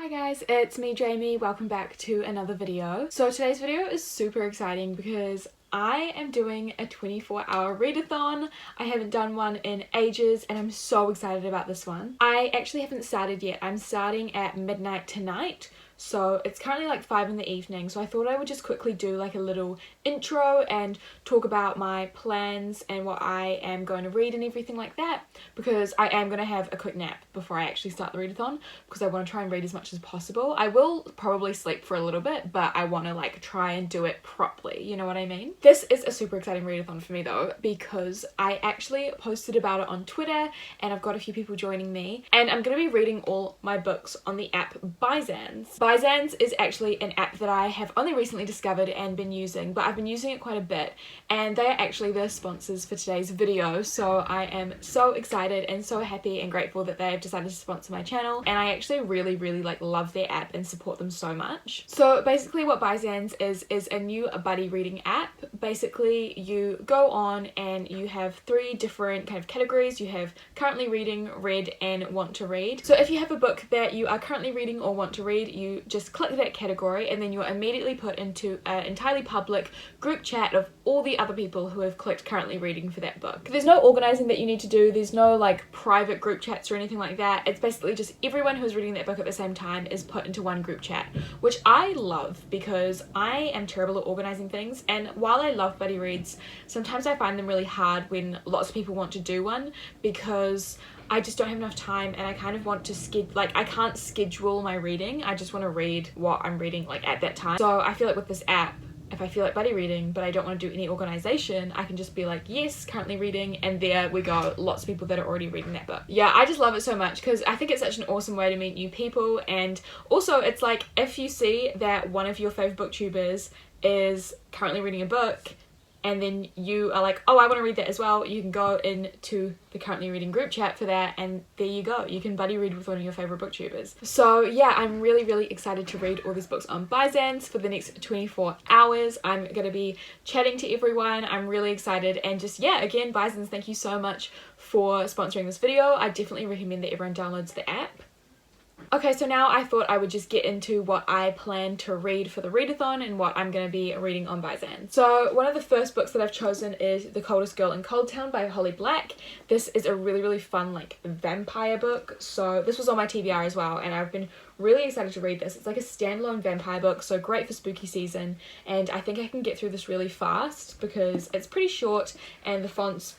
Hi guys, it's me Jamie, welcome back to another video. So today's video is super exciting because I am doing a 24-hour readathon. I haven't done one in ages and I'm so excited about this one. I actually haven't started yet. I'm starting at midnight tonight. So it's currently like 5 in the evening, so I thought I would just quickly do like a little intro and talk about my plans and what I am going to read and everything like that, because I am going to have a quick nap before I actually start the readathon because I want to try and read as much as possible. I will probably sleep for a little bit, but I want to like try and do it properly, you know what I mean? This is a super exciting readathon for me though, because I actually posted about it on Twitter and I've got a few people joining me, and I'm going to be reading all my books on the app byzans. Byzans is actually an app that I have only recently discovered and been using, but I've been using it quite a bit, and they are actually the sponsors for today's video, so I am so excited and so happy and grateful that they have decided to sponsor my channel, and I actually really like love their app and support them so much. So basically what Byzans is a new buddy reading app. Basically you go on and you have 3 different kind of categories. You have currently reading, read, and want to read. So if you have a book that you are currently reading or want to read, you just click that category and then you're immediately put into an entirely public group chat of all the other people who have clicked currently reading for that book. There's no organizing that you need to do. There's no like private group chats or anything like that. It's basically just everyone who's reading that book at the same time is put into one group chat, which I love because I am terrible at organizing things, and while I love buddy reads, sometimes I find them really hard when lots of people want to do one because I just don't have enough time, and I kind of want to I can't schedule my reading. I just want to read what I'm reading like at that time. So I feel like with this app, if I feel like buddy reading but I don't want to do any organization, I can just be like, yes, currently reading, and there we go, lots of people that are already reading that book. Yeah, I just love it so much because I think it's such an awesome way to meet new people, and also it's like if you see that one of your favorite booktubers is currently reading a book and then you are like, oh, I want to read that as well, you can go into the currently reading group chat for that, and there you go, you can buddy read with one of your favorite booktubers. So yeah, I'm really excited to read all these books on Byzans for the next 24 hours. I'm going to be chatting to everyone. I'm really excited, and just yeah, again, Byzans, thank you so much for sponsoring this video. I definitely recommend that everyone downloads the app. Okay, so now I thought I would just get into what I plan to read for the readathon and what I'm going to be reading on Byzans. So one of the first books that I've chosen is The Coldest Girl in Cold Town by Holly Black. This is a really fun like vampire book. So this was on my TBR as well, and I've been really excited to read this. It's like a standalone vampire book, so great for spooky season, and I think I can get through this really fast because it's pretty short and the font's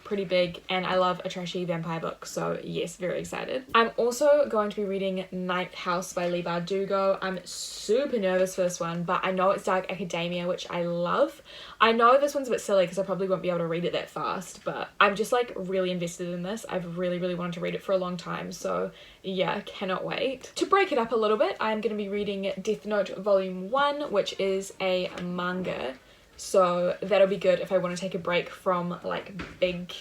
pretty big, and I love a trashy vampire book, so yes, very excited. I'm also going to be reading Ninth House by Leigh Bardugo. I'm super nervous for this one, but I know it's dark academia, which I love. I know this one's a bit silly because I probably won't be able to read it that fast, but I'm just like really invested in this. I've really wanted to read it for a long time, so yeah, cannot wait. To break it up a little bit, I'm going to be reading Death Note Volume 1, which is a manga. So that'll be good if I want to take a break from like big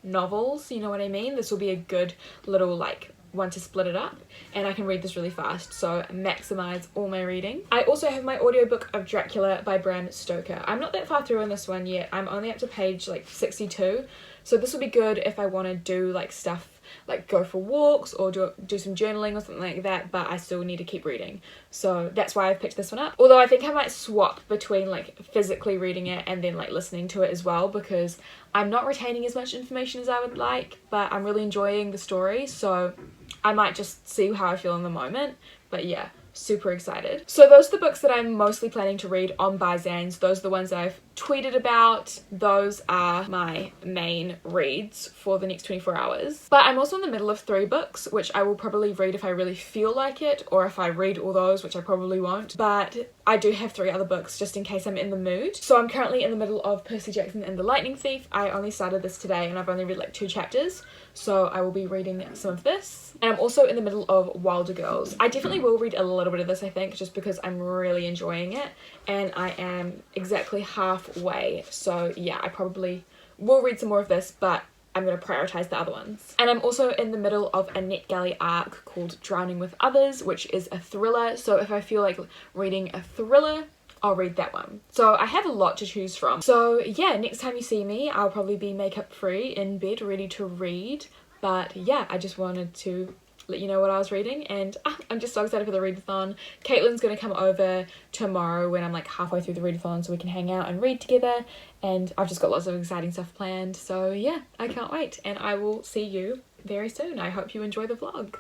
novels, you know what I mean? This will be a good little like one to split it up, and I can read this really fast, so maximize all my reading. I also have my audiobook of Dracula by Bram Stoker. I'm not that far through on this one yet. I'm only up to page like 62, so this will be good if I want to do like stuff like go for walks or do some journaling or something like that, but I still need to keep reading, so that's why I've picked this one up. Although I think I might swap between like physically reading it and then like listening to it as well, because I'm not retaining as much information as I would like, but I'm really enjoying the story, so I might just see how I feel in the moment. But yeah, super excited. So those are the books that I'm mostly planning to read on Byzans. Those are the ones that I've tweeted about. Those are my main reads for the next 24 hours. But I'm also in the middle of 3 books, which I will probably read if I really feel like it, or if I read all those, which I probably won't. But I do have 3 other books just in case I'm in the mood. So I'm currently in the middle of Percy Jackson and the Lightning Thief. I only started this today and I've only read like 2 chapters, so I will be reading some of this. And I'm also in the middle of Wilder Girls. I definitely will read a little bit of this, I think, just because I'm really enjoying it, and I am exactly halfway, so yeah, I probably will read some more of this, but I'm going to prioritize the other ones. And I'm also in the middle of a NetGalley arc called Drowning with Others, which is a thriller, so if I feel like reading a thriller, I'll read that one. So I have a lot to choose from. So yeah, next time you see me, I'll probably be makeup free in bed, ready to read. But yeah, I just wanted to let you know what I was reading. And I'm just so excited for the readathon. Caitlin's gonna come over tomorrow when I'm like halfway through the readathon so we can hang out and read together, and I've just got lots of exciting stuff planned. So yeah, I can't wait, and I will see you very soon. I hope you enjoy the vlog.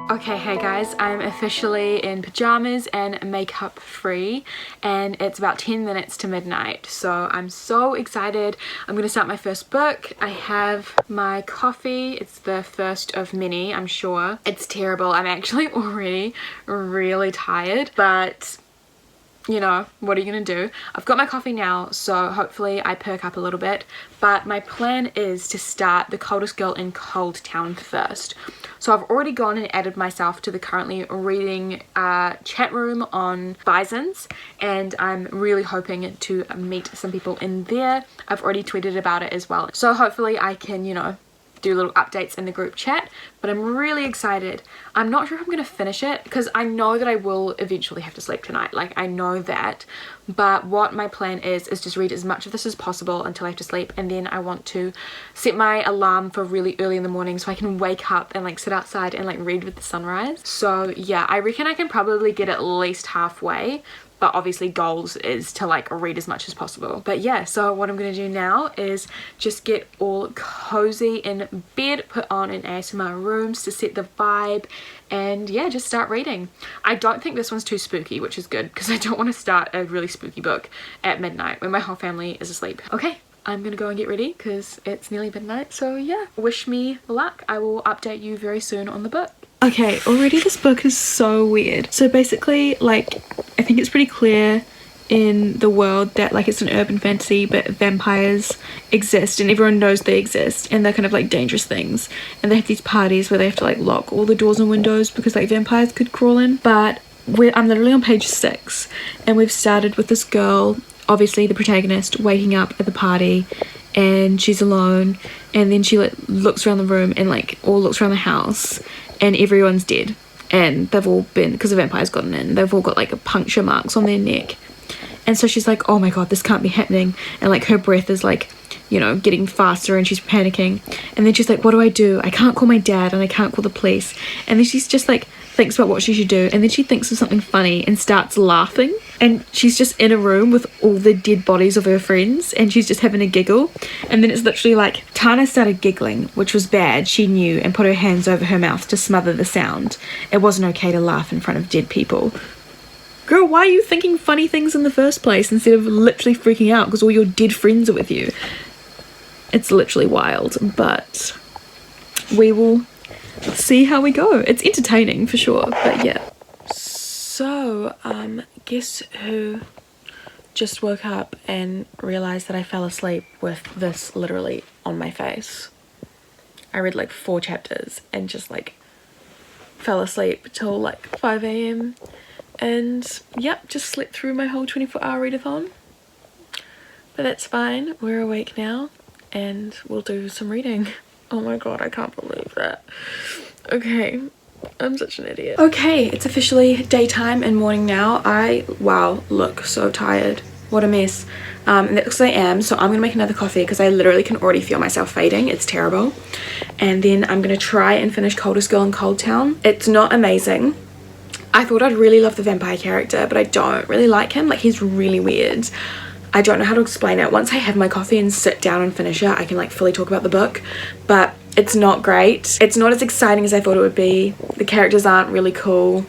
Okay, hey guys, I'm officially in pajamas and makeup free, and it's about 10 minutes to midnight, so I'm so excited. I'm gonna start my first book. I have my coffee. It's the first of many, I'm sure. It's terrible. I'm actually already really tired, but you know, what are you gonna do? I've got my coffee now, so hopefully I perk up a little bit, but my plan is to start The Coldest Girl in Cold Town first. So I've already gone and added myself to the currently reading chat room on Byzans, and I'm really hoping to meet some people in there. I've already tweeted about it as well, so hopefully I can, you know, do little updates in the group chat, but I'm really excited. I'm not sure if I'm going to finish it because I know that I will eventually have to sleep tonight, like I know that, but what my plan is just read as much of this as possible until I have to sleep, and then I want to set my alarm for really early in the morning so I can wake up and like sit outside and like read with the sunrise. So yeah, I reckon I can probably get at least halfway, but obviously goals is to like read as much as possible. But yeah, so what I'm gonna do now is just get all cozy in bed, put on an ASMR rooms to set the vibe, and yeah, just start reading. I don't think this one's too spooky, which is good because I don't want to start a really spooky book at midnight when my whole family is asleep. Okay, I'm gonna go and get ready because it's nearly midnight, so yeah, wish me luck. I will update you very soon on the book. Okay, already this book is so weird. So basically, like, I think it's pretty clear in the world that like it's an urban fantasy, but vampires exist and everyone knows they exist, and they're kind of like dangerous things, and they have these parties where they have to like lock all the doors and windows because like vampires could crawl in. But I'm literally on page 6, and we've started with this girl, obviously the protagonist, waking up at the party, and she's alone, and then she like looks around the room and like all looks around the house, and everyone's dead, and they've all been, because the vampire's gotten in, they've all got like puncture marks on their neck. And so she's like, oh my god, this can't be happening, and like her breath is like, you know, getting faster, and she's panicking. And then she's like, what do? I can't call my dad and I can't call the police. And then she's just like thinks about what she should do, and then she thinks of something funny and starts laughing, and she's just in a room with all the dead bodies of her friends, and she's just having a giggle. And then it's literally like Tana started giggling, which was bad, she knew, and put her hands over her mouth to smother the sound. It wasn't okay to laugh in front of dead people. Girl, why are you thinking funny things in the first place instead of literally freaking out because all your dead friends are with you? It's literally wild, but we will see how we go. It's entertaining for sure, but yeah. So guess who just woke up and realized that I fell asleep with this literally on my face. I read like 4 chapters and just like fell asleep till like 5 AM, and yep, just slept through my whole 24-hour readathon. But that's fine, we're awake now and we'll do some reading. Oh my god, I can't believe that. Okay, I'm such an idiot. Okay, it's officially daytime and morning now. Wow, look so tired. What a mess. And that's because I am, so I'm gonna make another coffee because I literally can already feel myself fading. It's terrible. And then I'm gonna try and finish Coldest Girl in Cold Town. It's not amazing. I thought I'd really love the vampire character, but I don't really like him. Like, he's really weird. I don't know how to explain it. Once I have my coffee and sit down and finish it, I can like fully talk about the book, but it's not great. It's not as exciting as I thought it would be. The characters aren't really cool,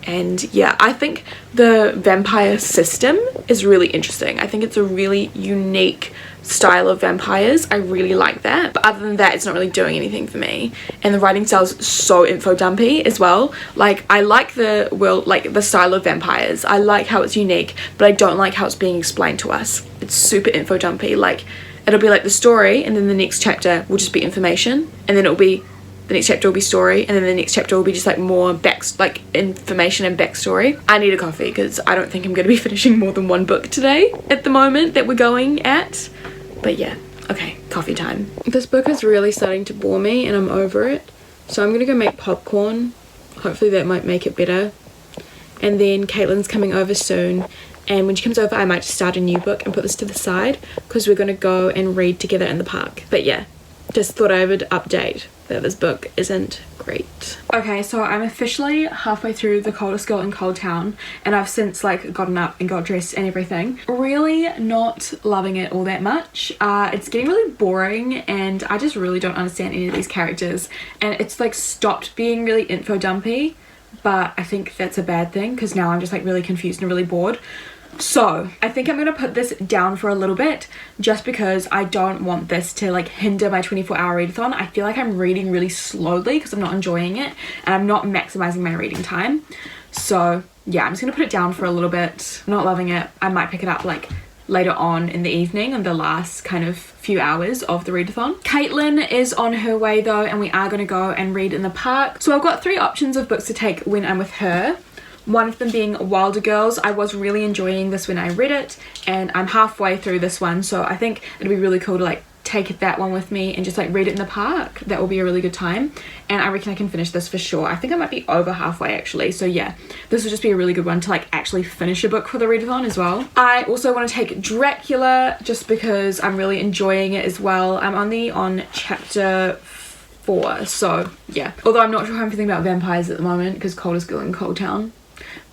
and yeah, I think the vampire system is really interesting. I think it's a really unique style of vampires. I really like that, but other than that, it's not really doing anything for me. And the writing style is so info dumpy as well. Like, I like the the style of vampires. I like how it's unique, but I don't like how it's being explained to us. It's super info dumpy. Like, it'll be like the story, and then the next chapter will just be information, and then it'll be the next chapter will be story, and then the next chapter will be just like more information and backstory. I need a coffee because I don't think I'm going to be finishing more than 1 book today at the moment that we're going at. But yeah, okay, coffee time. This book is really starting to bore me and I'm over it, so I'm gonna go make popcorn. Hopefully that might make it better. and then Caitlin's coming over soon, and when she comes over I might just start a new book and put this to the side because we're going to go and read together in the park. But yeah, just thought I would update that this book isn't great. Okay, so I'm officially halfway through The Coldest Girl in Cold Town, and I've since like gotten up and got dressed and everything. Really not loving it all that much. It's getting really boring and I just really don't understand any of these characters, and it's like stopped being really info dumpy, but I think that's a bad thing because now I'm just like really confused and really bored. So I think I'm gonna put this down for a little bit just because I don't want this to like hinder my 24-hour readathon. I feel like I'm reading really slowly because I'm not enjoying it and I'm not maximizing my reading time. So yeah, I'm just gonna put it down for a little bit. I'm not loving it. I might pick it up like later on in the evening on the last kind of few hours of the readathon. Caitlin is on her way though, and we are gonna go and read in the park. So I've got 3 options of books to take when I'm with her. One of them being Wilder Girls. I was really enjoying this when I read it, and I'm halfway through this one, so I think it'd be really cool to like take that one with me and just like read it in the park. That will be a really good time, and I reckon I can finish this for sure. I think I might be over halfway actually, so yeah, this will just be a really good one to like actually finish a book for the readathon as well. I also want to take Dracula just because I'm really enjoying it as well. I'm only on chapter 4, so yeah, although I'm not sure how I'm feeling about vampires at the moment because Coldest Girl in Cold Town,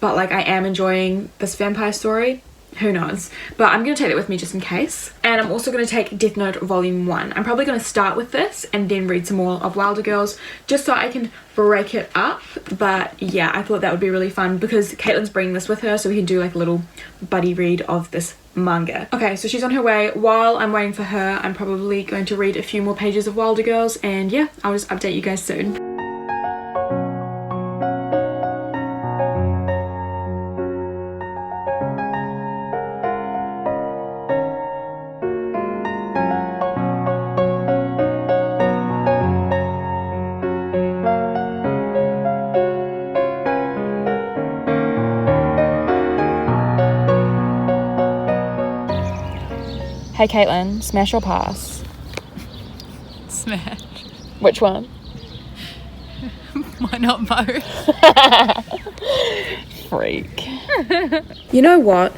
but like I am enjoying this vampire story. Who knows, but I'm gonna take it with me just in case. And I'm also gonna take Death Note volume 1. I'm probably gonna start with this and then read some more of Wilder Girls just so I can break it up. But yeah, I thought that would be really fun because Caitlin's bringing this with her, so we can do like a little buddy read of this manga. Okay, so she's on her way. While I'm waiting for her, I'm probably going to read a few more pages of Wilder Girls, and yeah, I'll just update you guys soon. Hey Caitlin, smash or pass? Smash. Which one? Why not both? Freak. You know what?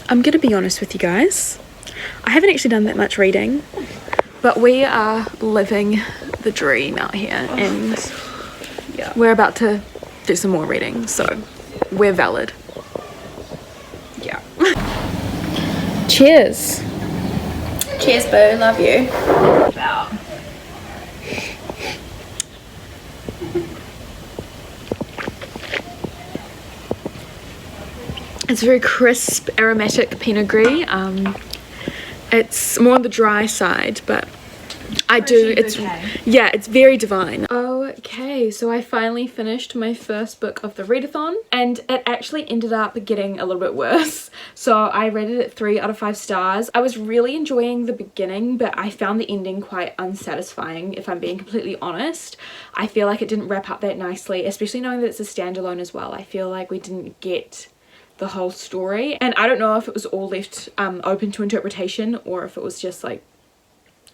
I'm gonna be honest with you guys. I haven't actually done that much reading, but we are living the dream out here, and yeah, we're about to do some more reading, so we're valid. Yeah. Cheers. Cheers, boo. Love you. Wow. It's very crisp, aromatic Pinot Gris. It's more on the dry side, but yeah, it's very divine. Okay, so I finally finished my first book of the readathon, and it actually ended up getting a little bit worse. So I rated it 3 out of 5 stars. I was really enjoying the beginning, but I found the ending quite unsatisfying, if I'm being completely honest. I feel like it didn't wrap up that nicely, especially knowing that it's a standalone as well. I feel like we didn't get the whole story, and I don't know if it was all left open to interpretation or if it was just like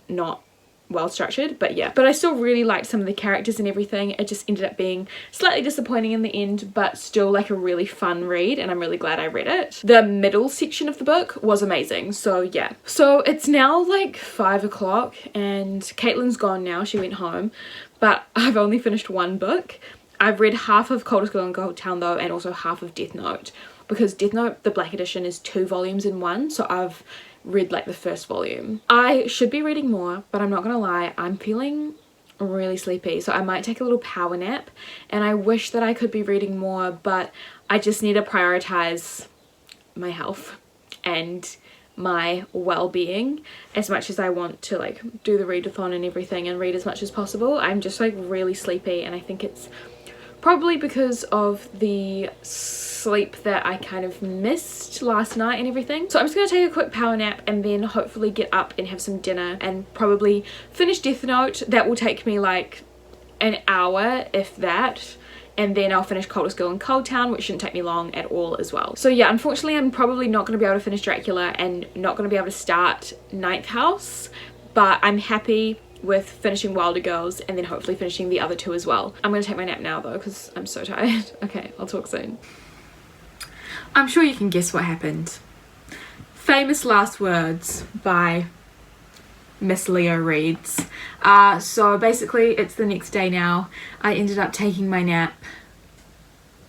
not well structured, but yeah. But I still really liked some of the characters and everything. It just ended up being slightly disappointing in the end, but still like a really fun read, and I'm really glad I read it. The middle section of the book was amazing, so yeah. So it's now like 5 o'clock and Caitlin's gone now, she went home, but I've only finished 1 book. I've read half of Coldest Girl in Cold Town though, and also half of Death Note, because Death Note, the black edition, is 2 volumes in 1, so I've read like the first volume. I should be reading more, but I'm not gonna lie, I'm feeling really sleepy, so I might take a little power nap, and I wish that I could be reading more, but I just need to prioritize my health and my well-being as much as I want to like do the readathon and everything and read as much as possible. I'm just like really sleepy, and I think it's probably because of the sleep that I kind of missed last night and everything. So I'm just gonna take a quick power nap and then hopefully get up and have some dinner and probably finish Death Note. That will take me like an hour, if that, and then I'll finish Coldest Girl in Cold Town, which shouldn't take me long at all as well. So yeah, unfortunately I'm probably not going to be able to finish Dracula and not going to be able to start Ninth House, but I'm happy with finishing Wilder Girls and then hopefully finishing the other 2 as well. I'm going to take my nap now though because I'm so tired. Okay, I'll talk soon. I'm sure you can guess what happened. Famous last words by Miss Leo reads. So basically it's the next day now. I ended up taking my nap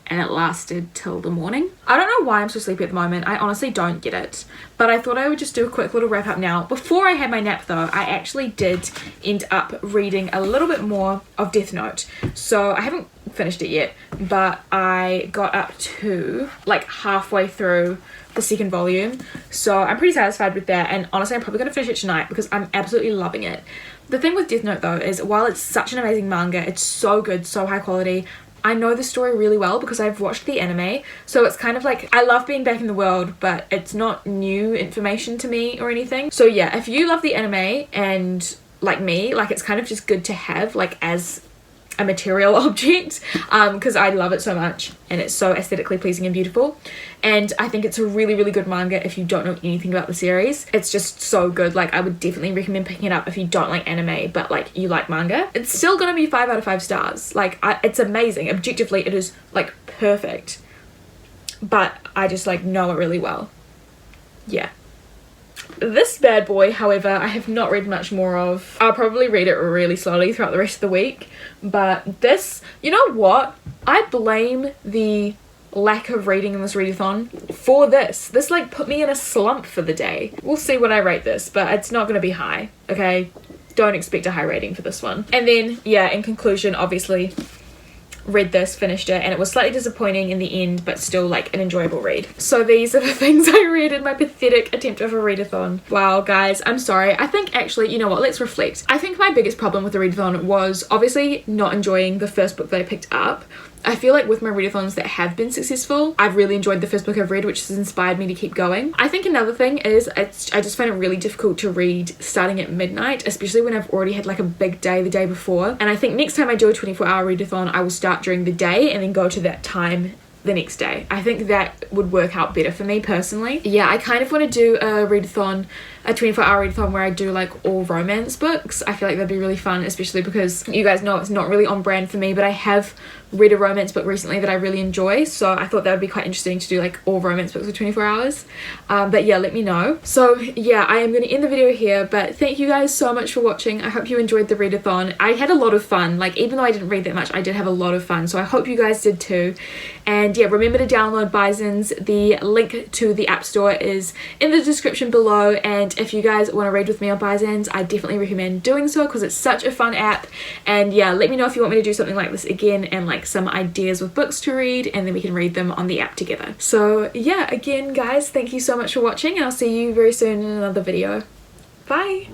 and it lasted till the morning. I don't know why I'm so sleepy at the moment. I honestly don't get it. But I thought I would just do a quick little wrap up now. Before I had my nap though, I actually did end up reading a little bit more of Death Note. So I haven't finished it yet, but I got up to like halfway through the second volume. So I'm pretty satisfied with that, and honestly I'm probably gonna finish it tonight because I'm absolutely loving it. The thing with Death Note though is while it's such an amazing manga, it's so good, so high quality, I know the story really well because I've watched the anime, so it's kind of like, I love being back in the world, but it's not new information to me or anything. So yeah, if you love the anime and like me, like it's kind of just good to have like as a material object, because I love it so much and it's so aesthetically pleasing and beautiful. And I think it's a really, really good manga if you don't know anything about the series. It's just so good. Like I would definitely recommend picking it up if you don't like anime but like you like manga. It's still gonna be 5 out of 5 stars. Like it's amazing. Objectively it is like perfect, but I just like know it really well. Yeah. This bad boy, however, I have not read much more of. I'll probably read it really slowly throughout the rest of the week. But this, you know what? I blame the lack of reading in this readathon for this. This like put me in a slump for the day. We'll see when I rate this, but it's not going to be high, okay? Don't expect a high rating for this one. And then, yeah, in conclusion, obviously, read this, finished it, and it was slightly disappointing in the end, but still like an enjoyable read. So these are the things I read in my pathetic attempt of a readathon. Wow, guys, I'm sorry. I think actually, you know what, let's reflect. I think my biggest problem with the readathon was obviously not enjoying the first book that I picked up. I feel like with my readathons that have been successful, I've really enjoyed the first book I've read, which has inspired me to keep going. I think another thing is I just find it really difficult to read starting at midnight, especially when I've already had like a big day the day before. And I think next time I do a 24-hour readathon, I will start during the day and then go to that time the next day. I think that would work out better for me personally. Yeah, I kind of want to do a readathon, a 24-hour readathon where I do like all romance books. I feel like that'd be really fun, especially because you guys know it's not really on brand for me, but I have read a romance book recently that I really enjoy, so I thought that would be quite interesting to do like all romance books for 24 hours. But yeah, let me know. So yeah, I am going to end the video here, but thank you guys so much for watching. I hope you enjoyed the readathon. I had a lot of fun. Like even though I didn't read that much, I did have a lot of fun, so I hope you guys did too. And yeah, remember to download Byzans. The link to the App Store is in the description below, and if you guys want to read with me on Byzans, I definitely recommend doing so because it's such a fun app. And yeah, let me know if you want me to do something like this again, and like some ideas with books to read, and then we can read them on the app together. So yeah, again guys, thank you so much for watching, and I'll see you very soon in another video. Bye!